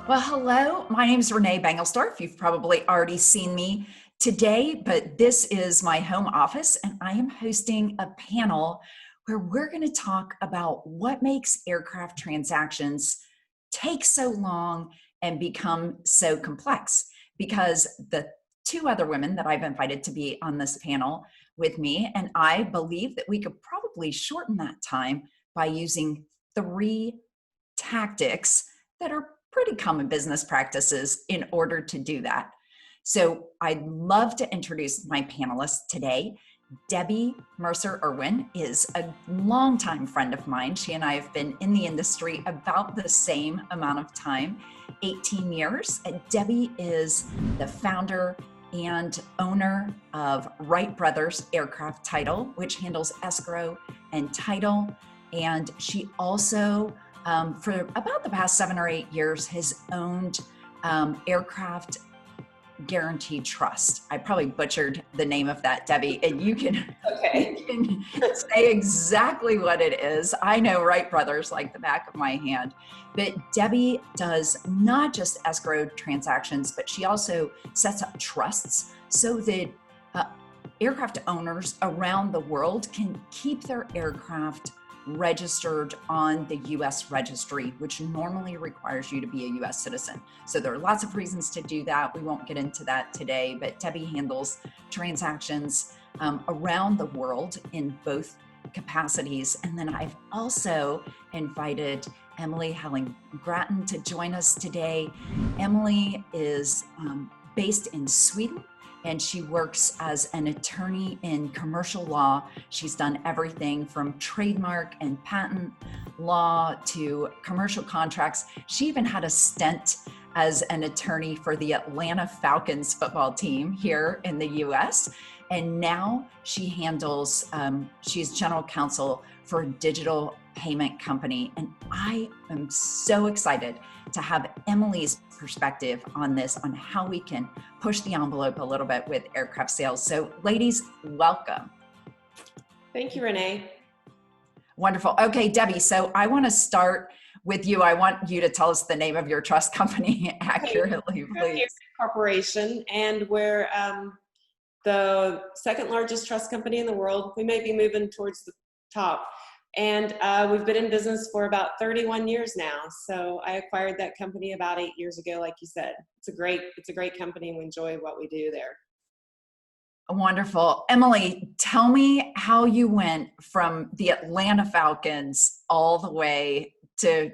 Well, hello. My name is Renee Bangelsdorf. You've probably already seen me today, but this is my home office, and I am hosting a panel where we're going to talk about what makes aircraft transactions take so long and become so complex. Because the two other women that I've invited to be on this panel with me, and I believe that we could probably shorten that time by using three tactics that are pretty common business practices in order to do that. So I'd love to introduce my panelists today. Debbie Mercer Irwin is a longtime friend of mine. She and I have been in the industry about the same amount of time, 18 years. And Debbie is the founder and owner of Wright Brothers Aircraft Title, which handles escrow and title. And she also for about the past 7 or 8 years, has owned Aircraft Guaranteed Trust. I probably butchered the name of that, Debbie, and you can, okay. you can say exactly what it is. I know Wright Brothers like the back of my hand, but Debbie does not just escrow transactions, but she also sets up trusts so that aircraft owners around the world can keep their aircraft registered on the US registry, which normally requires you to be a US citizen. So there are lots of reasons to do that. We won't get into that today, but Debbie handles transactions around the world in both capacities. And then I've also invited Emily Helling-Grattan to join us today. Emily is based in Sweden, and she works as an attorney in commercial law. She's done everything from trademark and patent law to commercial contracts. She even had a stint as an attorney for the Atlanta Falcons football team here in the US. And now she handles, she's general counsel for a digital payment company. And I am so excited to have Emily's perspective on this, on how we can push the envelope a little bit with aircraft sales. So ladies, welcome. Thank you, Renee. Wonderful. Okay, Debbie, so I want to start with you. I want you to tell us the name of your trust company accurately, please. Corporation, and we're the second largest trust company in the world. We may be moving towards the top. And we've been in business for about 31 years now. So I acquired that company about 8 years ago, like you said. It's a great company, and we enjoy what we do there. Wonderful. Emily, tell me how you went from the Atlanta Falcons all the way to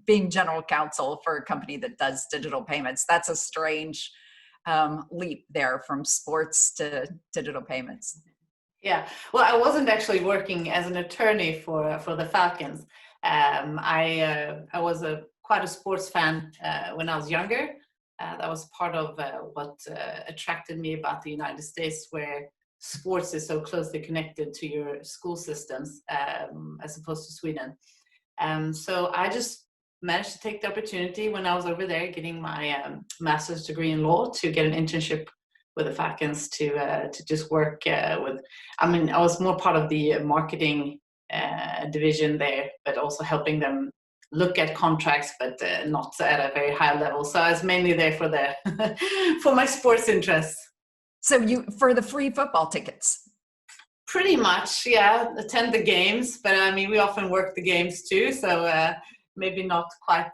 being general counsel for a company that does digital payments. That's a strange leap there from sports to digital payments. Yeah, well, I wasn't actually working as an attorney for the Falcons. I was quite a sports fan when I was younger. That was part of what attracted me about the United States, where sports is so closely connected to your school systems as opposed to Sweden. So I just managed to take the opportunity when I was over there getting my master's degree in law to get an internship with the Falcons to just work with. I mean, I was more part of the marketing division there, but also helping them look at contracts, but not at a very high level. So I was mainly there for the for my sports interests. So you for the free football tickets? Pretty much, yeah. Attend the games, but I mean, we often work the games too. So maybe not quite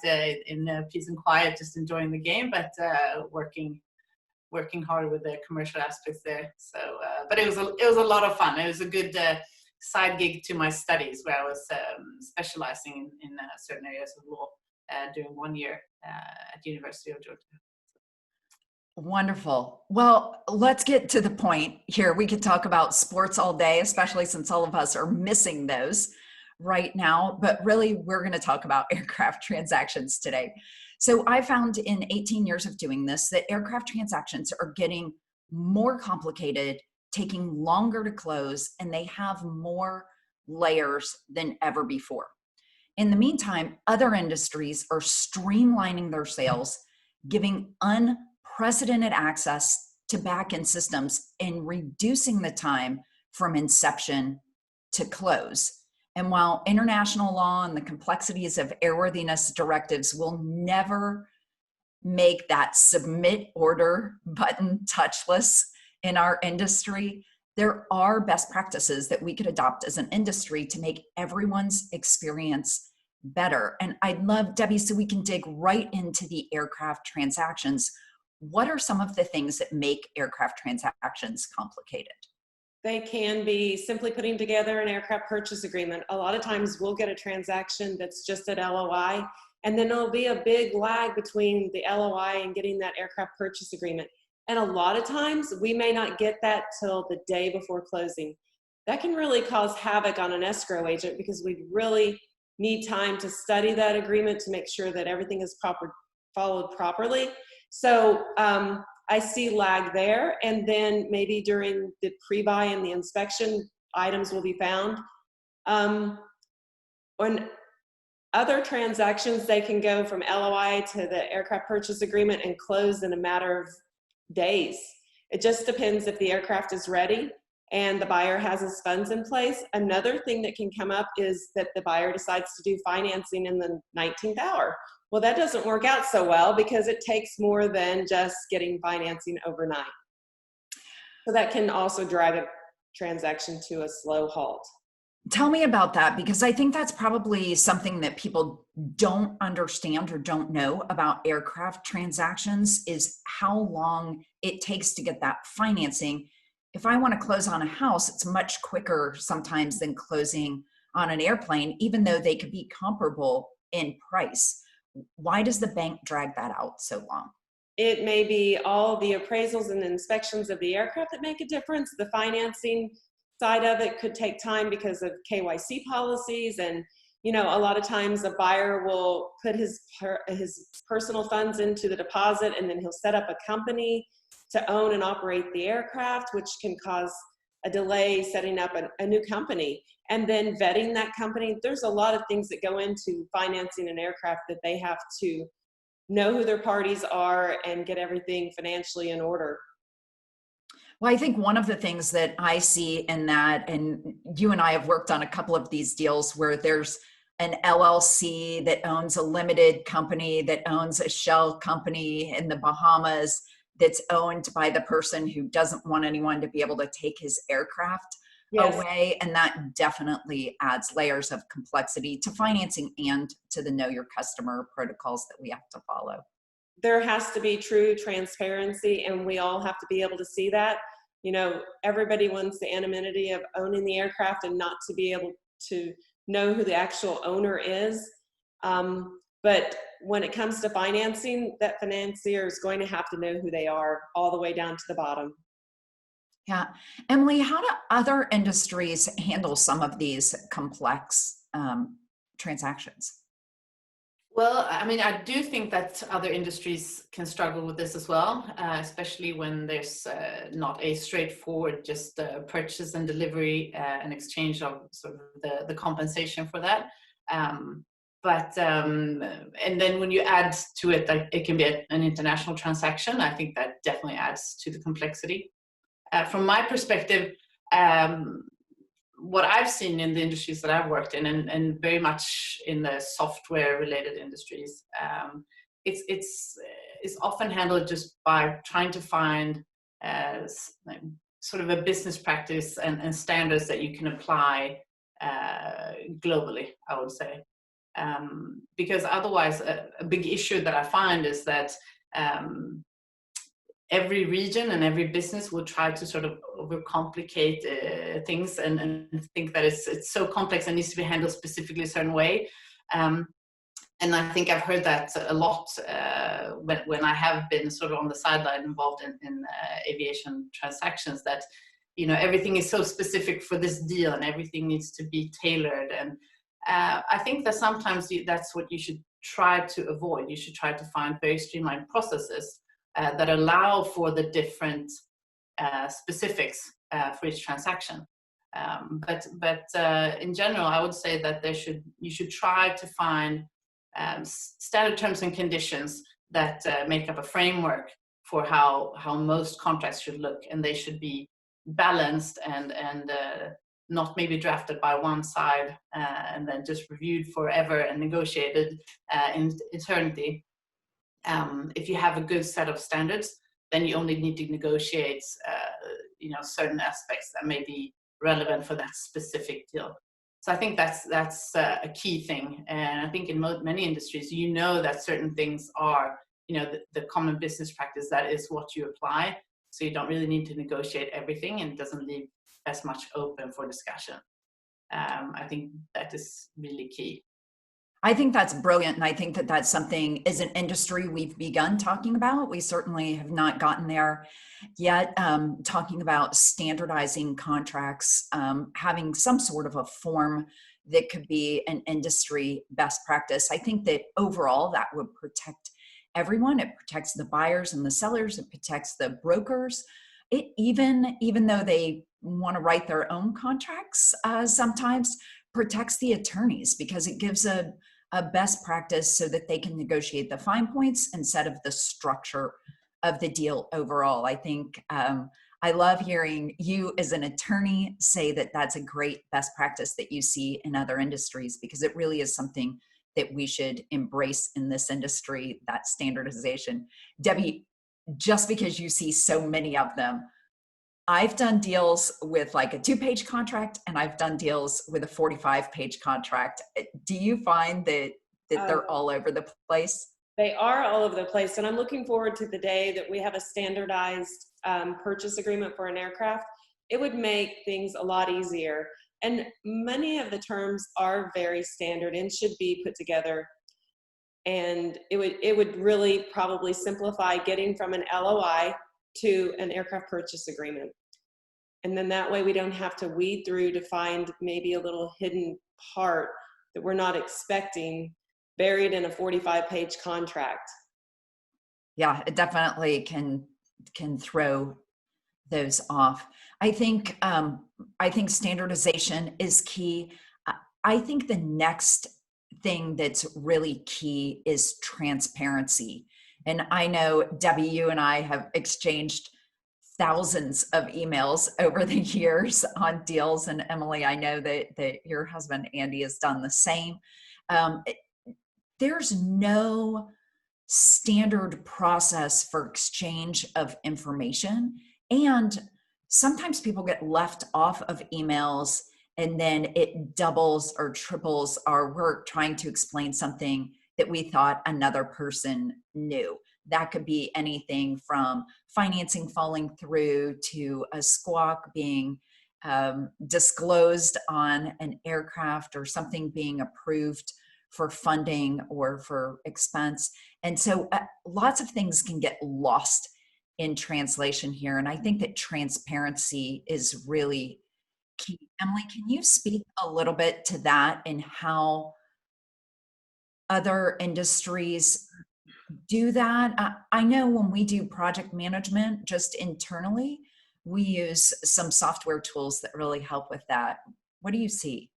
in peace and quiet, just enjoying the game, but working hard with the commercial aspects there. So, but it was a lot of fun. It was a good side gig to my studies, where I was specializing in certain areas of law during 1 year at the University of Georgia. Wonderful. Well, let's get to the point here. We could talk about sports all day, especially since all of us are missing those right now. But really, we're going to talk about aircraft transactions today. So I found in 18 years of doing this that aircraft transactions are getting more complicated, taking longer to close, and they have more layers than ever before. In the meantime, other industries are streamlining their sales, giving unprecedented access to back-end systems and reducing the time from inception to close. And while international law and the complexities of airworthiness directives will never make that submit order button touchless in our industry, there are best practices that we could adopt as an industry to make everyone's experience better. And I'd love, Debbie, so we can dig right into the aircraft transactions. What are some of the things that make aircraft transactions complicated? They can be simply putting together an aircraft purchase agreement. A lot of times we'll get a transaction that's just at LOI, and then there'll be a big lag between the LOI and getting that aircraft purchase agreement. And a lot of times we may not get that till the day before closing. That can really cause havoc on an escrow agent because we really need time to study that agreement to make sure that everything is followed properly. So I see lag there, and then maybe during the pre-buy and the inspection, items will be found. On other transactions, they can go from LOI to the aircraft purchase agreement and close in a matter of days. It just depends if the aircraft is ready and the buyer has his funds in place. Another thing that can come up is that the buyer decides to do financing in the 19th hour. Well, that doesn't work out so well because it takes more than just getting financing overnight. So that can also drag a transaction to a slow halt. Tell me about that, because I think that's probably something that people don't understand or don't know about aircraft transactions, is how long it takes to get that financing. If I want to close on a house, it's much quicker sometimes than closing on an airplane, even though they could be comparable in price. Why does the bank drag that out so long? It may be all the appraisals and inspections of the aircraft that make a difference. The financing side of it could take time because of KYC policies, and a lot of times a buyer will put his personal funds into the deposit, and then he'll set up a company to own and operate the aircraft, which can cause a delay setting up a new company. And then vetting that company. There's a lot of things that go into financing an aircraft that they have to know who their parties are and get everything financially in order. Well, I think one of the things that I see in that, and you and I have worked on a couple of these deals where there's an LLC that owns a limited company that owns a shell company in the Bahamas that's owned by the person who doesn't want anyone to be able to take his aircraft away. And that definitely adds layers of complexity to financing and to the know your customer protocols that we have to follow. There has to be true transparency, and we all have to be able to see that. Everybody wants the anonymity of owning the aircraft and not to be able to know who the actual owner is. But when it comes to financing, that financier is going to have to know who they are all the way down to the bottom. Yeah. Emily, how do other industries handle some of these complex transactions? Well, I mean, I do think that other industries can struggle with this as well, especially when there's not a straightforward just purchase and delivery and exchange of sort of the compensation for that. And then when you add to it, like, it can be an international transaction. I think that definitely adds to the complexity. From my perspective, what I've seen in the industries that I've worked in, and very much in the software related industries, it's often handled just by trying to find sort of a business practice and standards that you can apply globally, I would say. Because otherwise, a big issue that I find is that every region and every business will try to sort of overcomplicate things and think that it's so complex and needs to be handled specifically a certain way. And I think I've heard that a lot when I have been sort of on the sideline involved in aviation transactions, that everything is so specific for this deal and everything needs to be tailored. And I think that sometimes that's what you should try to avoid. You should try to find very streamlined processes that allow for the different specifics for each transaction. But in general, I would say that you should try to find standard terms and conditions that make up a framework for how most contracts should look, and they should be balanced and not maybe drafted by one side and then just reviewed forever and negotiated in eternity. if you have a good set of standards, then you only need to negotiate, certain aspects that may be relevant for that specific deal. So I think that's a key thing. And I think in many industries, that certain things are, the common business practice, that is what you apply. So you don't really need to negotiate everything, and it doesn't leave as much open for discussion. I think that is really key. I think that's brilliant. And I think that that's something as an industry we've begun talking about. We certainly have not gotten there yet. Talking about standardizing contracts, having some sort of a form that could be an industry best practice. I think that overall that would protect everyone. It protects the buyers and the sellers. It protects the brokers. It even though they want to write their own contracts, sometimes protects the attorneys, because it gives a best practice so that they can negotiate the fine points instead of the structure of the deal overall. I think I love hearing you as an attorney say that that's a great best practice that you see in other industries, because it really is something that we should embrace in this industry, that standardization. Debbie, just because you see so many of them, I've done deals with like a 2-page contract, and I've done deals with a 45-page contract. Do you find that they're all over the place? They are all over the place. And I'm looking forward to the day that we have a standardized purchase agreement for an aircraft. It would make things a lot easier. And many of the terms are very standard and should be put together. And it would really probably simplify getting from an LOI to an aircraft purchase agreement. And then that way we don't have to weed through to find maybe a little hidden part that we're not expecting buried in a 45-page contract. Yeah, it definitely can throw those off. I think standardization is key. I think the next thing that's really key is transparency. And I know, Debbie, you and I have exchanged thousands of emails over the years on deals. And Emily, I know that your husband, Andy, has done the same. There's no standard process for exchange of information. And sometimes people get left off of emails, and then it doubles or triples our work trying to explain something that we thought another person knew. That could be anything from financing falling through to a squawk being disclosed on an aircraft, or something being approved for funding or for expense. And so lots of things can get lost in translation here. And I think that transparency is really key. Emily, can you speak a little bit to that and how other industries do that? I know when we do project management just internally, we use some software tools that really help with that. What do you see?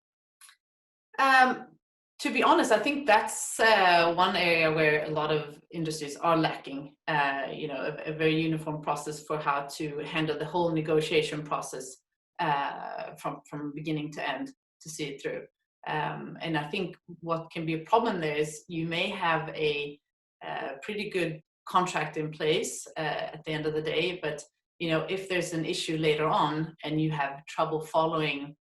To be honest, I think that's one area where a lot of industries are lacking, a very uniform process for how to handle the whole negotiation process from beginning to end to see it through. And I think what can be a problem there is you may have a pretty good contract in place at the end of the day, but if there's an issue later on and you have trouble following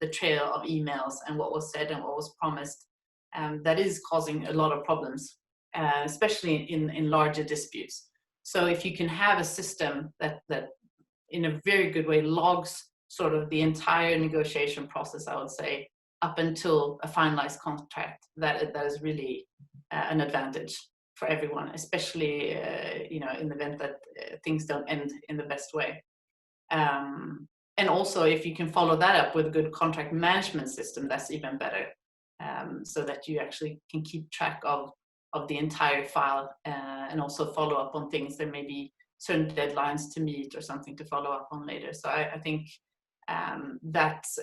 the trail of emails and what was said and what was promised, that is causing a lot of problems, especially in larger disputes. So if you can have a system that in a very good way logs sort of the entire negotiation process, I would say, up until a finalized contract, that is really an advantage for everyone, especially in the event that things don't end in the best way. And also, if you can follow that up with a good contract management system, that's even better, so that you actually can keep track of the entire file, and also follow up on things. There may be certain deadlines to meet or something to follow up on later. So I think that's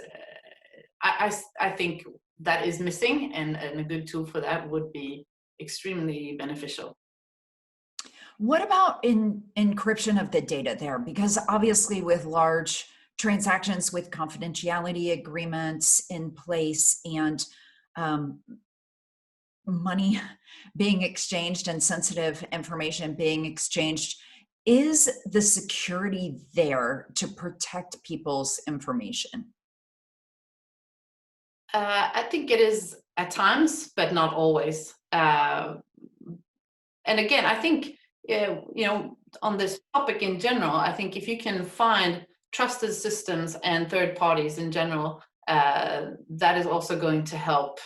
I think that is missing, and a good tool for that would be extremely beneficial. What about encryption of the data there? Because obviously with large transactions with confidentiality agreements in place, and money being exchanged and sensitive information being exchanged, is the security there to protect people's information? I think it is at times, but not always. And again, I think, on this topic in general, I think if you can find trusted systems and third parties in general, that is also going to help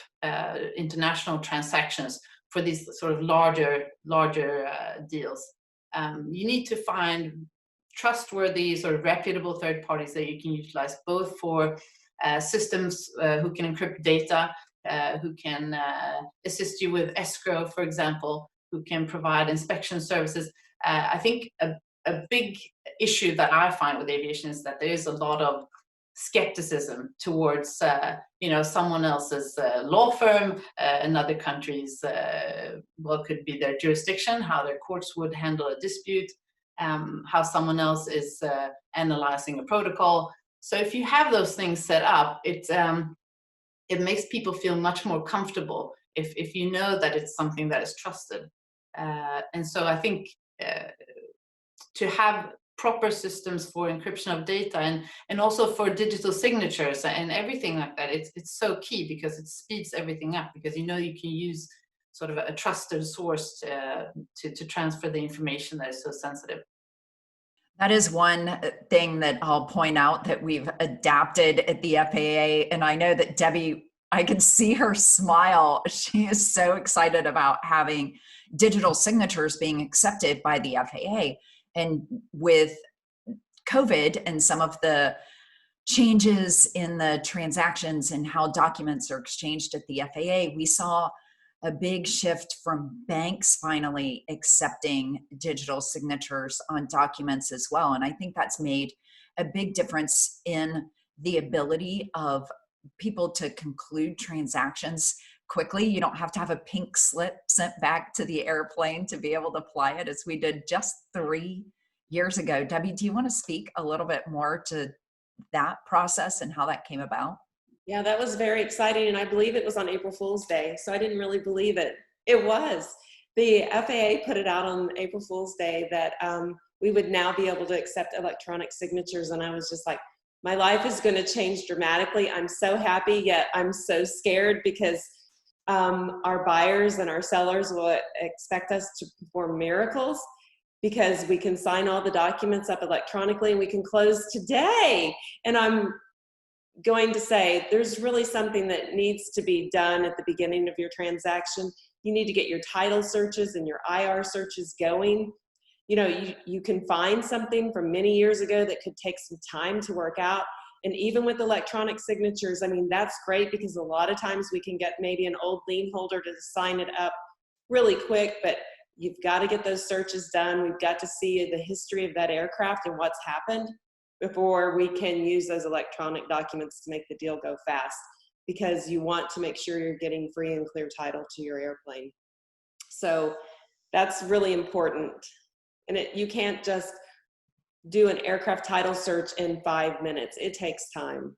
international transactions for these sort of larger deals. You need to find trustworthy, sort of reputable third parties that you can utilize, both for systems who can encrypt data, who can assist you with escrow, for example, who can provide inspection services. I think a big issue that I find with aviation is that there is a lot of skepticism towards someone else's law firm, another country's what could be their jurisdiction, how their courts would handle a dispute, how someone else is analyzing a protocol. So if you have those things set up, it makes people feel much more comfortable if you know that it's something that is trusted. And so I think to have proper systems for encryption of data and also for digital signatures and everything like that, it's so key, because it speeds everything up, because you can use sort of a trusted source to transfer the information that is so sensitive. That is one thing that I'll point out that we've adapted at the FAA. And I know that Debbie, I can see her smile. She is so excited about having digital signatures being accepted by the FAA. And with COVID and some of the changes in the transactions and how documents are exchanged at the FAA, we saw a big shift from banks finally accepting digital signatures on documents as well. And I think that's made a big difference in the ability of people to conclude transactions quickly. You don't have to have a pink slip sent back to the airplane to be able to fly it, as we did just 3 years ago. Debbie, do you want to speak a little bit more to that process and how that came about? Yeah, that was very exciting. And I believe it was on April Fool's Day. So I didn't really believe it. It was. The FAA put it out on April Fool's Day that we would now be able to accept electronic signatures. And I was just like, my life is going to change dramatically. I'm so happy, yet I'm so scared, because our buyers and our sellers will expect us to perform miracles, because we can sign all the documents up electronically and we can close today. And I'm going to say there's really something that needs to be done at the beginning of your transaction. You need to get your title searches and your IR searches going. You can find something from many years ago that could take some time to work out. And even with electronic signatures, I mean, that's great, because a lot of times we can get maybe an old lien holder to sign it up really quick, but you've got to get those searches done. We've got to see the history of that aircraft and what's happened before we can use those electronic documents to make the deal go fast, because you want to make sure you're getting free and clear title to your airplane. So that's really important. And you can't just do an aircraft title search in 5 minutes. It takes time.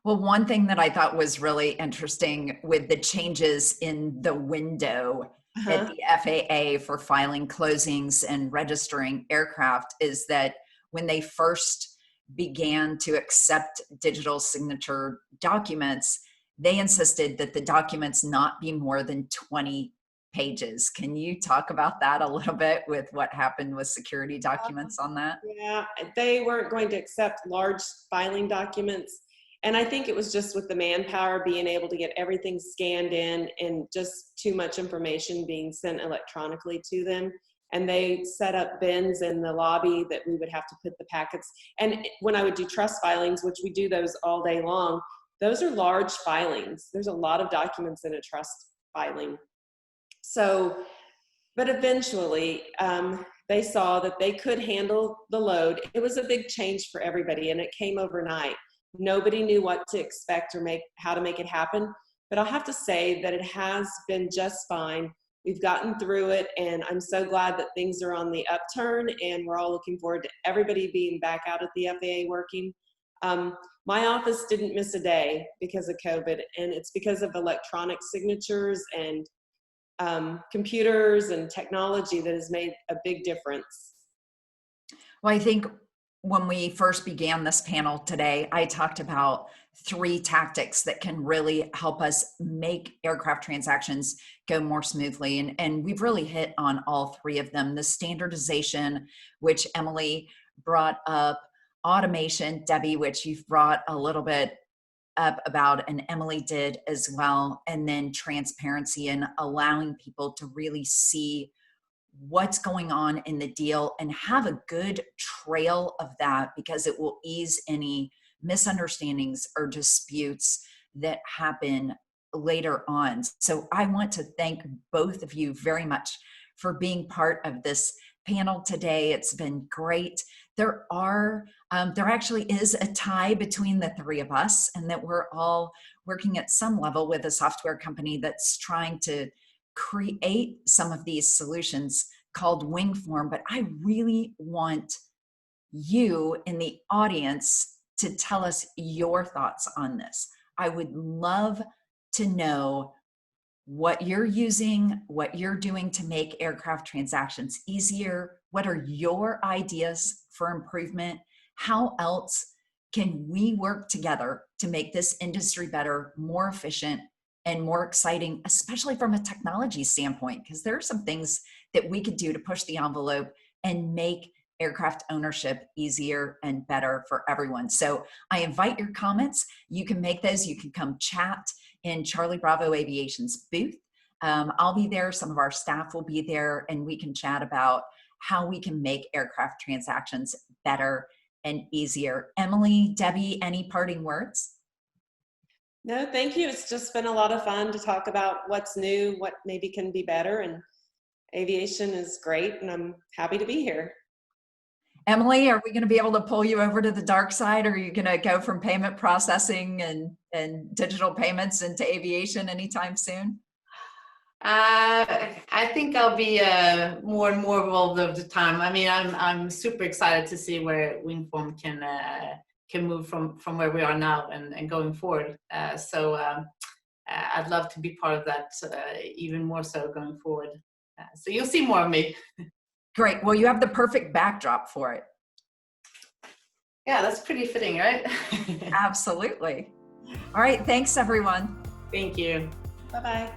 Well, one thing that I thought was really interesting with the changes in the window at the FAA for filing closings and registering aircraft is that when they first began to accept digital signature documents, they insisted that the documents not be more than 20 pages. Can you talk about that a little bit with what happened with security documents on that? Yeah, they weren't going to accept large filing documents. And I think it was just with the manpower being able to get everything scanned in and just too much information being sent electronically to them. And they set up bins in the lobby that we would have to put the packets. And when I would do trust filings, which we do those all day long, those are large filings. There's a lot of documents in a trust filing. So, but eventually they saw that they could handle the load. It was a big change for everybody, and it came overnight. Nobody knew what to expect or how to make it happen. But I'll have to say that it has been just fine. We've gotten through it, and I'm so glad that things are on the upturn, and we're all looking forward to everybody being back out at the FAA working. My office didn't miss a day because of COVID, and it's because of electronic signatures and computers and technology that has made a big difference. Well, I think when we first began this panel today, I talked about 3 tactics that can really help us make aircraft transactions go more smoothly. And we've really hit on all 3 of them. The standardization, which Emily brought up, automation, Debbie, which you've brought a little bit up about, and Emily did as well, and then transparency and allowing people to really see what's going on in the deal and have a good trail of that, because it will ease any misunderstandings or disputes that happen later on. So I want to thank both of you very much for being part of this panel today. It's been great. There actually is a tie between the 3 of us, and that we're all working at some level with a software company that's trying to create some of these solutions called Wingform. But I really want you in the audience to tell us your thoughts on this. I would love to know what you're using, what you're doing to make aircraft transactions easier. What are your ideas for improvement? How else can we work together to make this industry better, more efficient, and more exciting, especially from a technology standpoint? Because there are some things that we could do to push the envelope and make aircraft ownership easier and better for everyone. So I invite your comments. You can make those. You can come chat in Charlie Bravo Aviation's booth. I'll be there. Some of our staff will be there, and we can chat about how we can make aircraft transactions better and easier. Emily, Debbie, any parting words? No, thank you. It's just been a lot of fun to talk about what's new, what maybe can be better, and aviation is great, and I'm happy to be here. Emily, are we going to be able to pull you over to the dark side, or are you going to go from payment processing and digital payments into aviation anytime soon? I think I'll be more and more involved over the time. I mean, I'm super excited to see where Wingform can move from where we are now and going forward. So I'd love to be part of that even more so going forward. So you'll see more of me. Great. Well, you have the perfect backdrop for it. Yeah, that's pretty fitting, right? Absolutely. All right. Thanks, everyone. Thank you. Bye-bye.